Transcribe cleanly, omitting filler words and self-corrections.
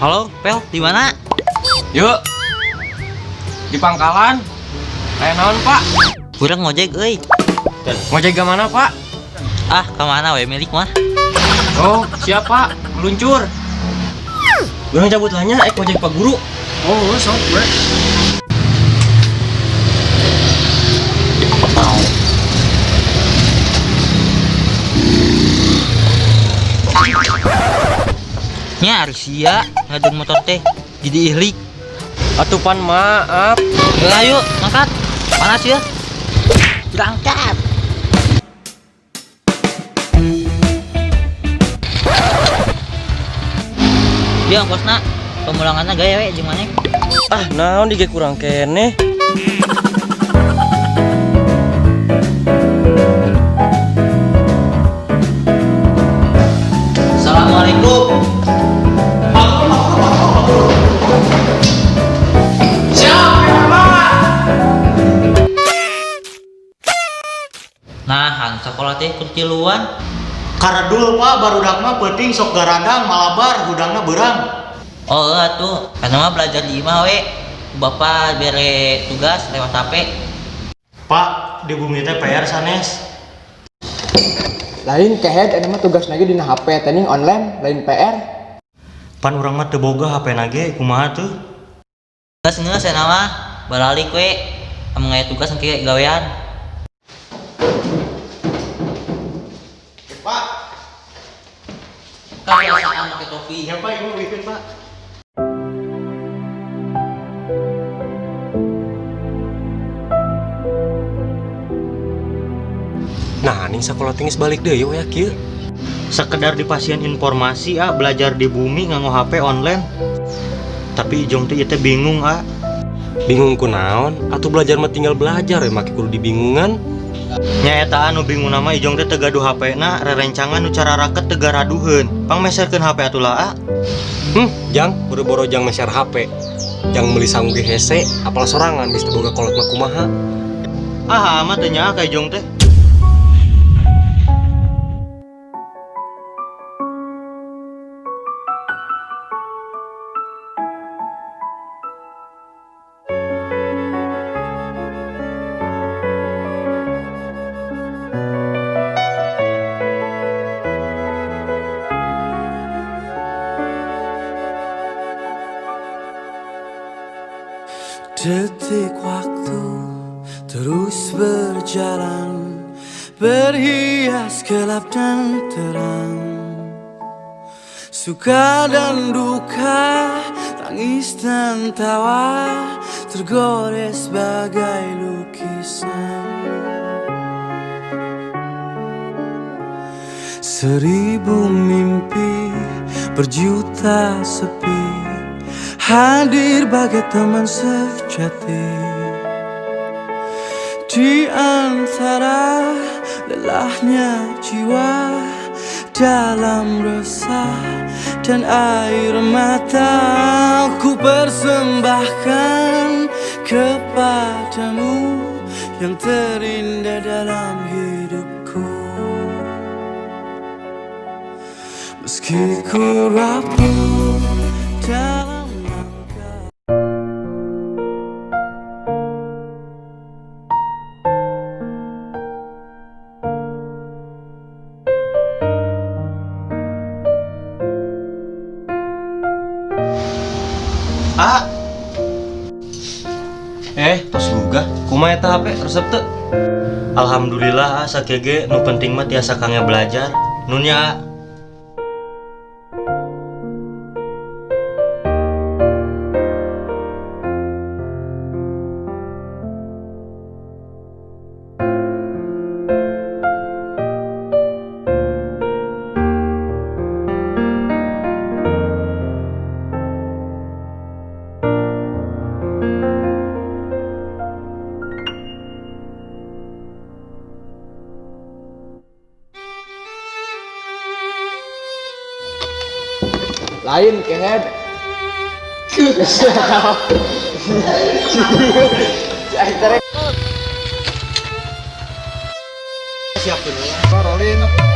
Halo, Pel, di mana? Yuk. Di pangkalan. Kayak naon, Pak? Kurang ngojek, euy. Ngojek ke mana, Pak? Ah, kemana we milik mah? Oh, siapa? Meluncur. Urang cabut lahnya ngojek Pak Guru. Oh, sok gue. Nya Arisia ngadeng motor teh jadi ihlik. Atupan maaf. Ayo, angkat. Panas ya. Berangkat. Dia bosna pemulangannya gaya we jeung maneh. Ah, naon dige kurang kene. Assalamualaikum. Nah, sekolah teh keciluan. Karedul Pak, barudak mah penting sok garadang malabar hudangna beurang. Oh, atuh. Karena mah belajar di imah we. Bapak bere tugas lewat HP. Pak, di bumi teh PR sanes. Lain kehead ini mah tugas lagi dina HP teuing online, lain PR. Pan urang mah teu boga HP nage kumaha tuh? Geus cenah mah balalik we. Anu ngaya tugas engke gawean. Pak, Kebiasaan make topi. ya Pak, ibu bikin Pak. Nah, ning sakola tingis balik deui we kieu. Sekedar dipasieun informasi belajar di bumi nganggo HP online. Tapi Ijong teh teh bingung Bingung kunaon? Atuh belajar mah tinggal belajar we make kudu dibingungan. Nya eta anu bingung nama Ijong teh teu gaduh HP-na, rerencangan nu cara raket teu garaduheun. Pang meserkeun HP atulah Jang, boro-boro jang meser HP. Jang meuli sangu ge hese, apal sorangan geus teu boga kolot mah kumaha. Mah teu nyaho ka Ijong teh. Detik waktu terus berjalan, berhias gelap dan terang, suka dan duka, tangis dan tawa, tergores bagai lukisan. 1000 mimpi, berjuta sepi, hadir bagai teman sejati. Di antara lelahnya jiwa, dalam resah dan air mata, ku persembahkan kepadamu yang terindah dalam hidupku. Meski ku rapuh dalam langkah. Tos juga. Kumaha eta HP resep teu? Alhamdulillah sakieu ge nu penting mah tiasa kangge belajar. Nunya Lain kehead. siap dulu. Rolling.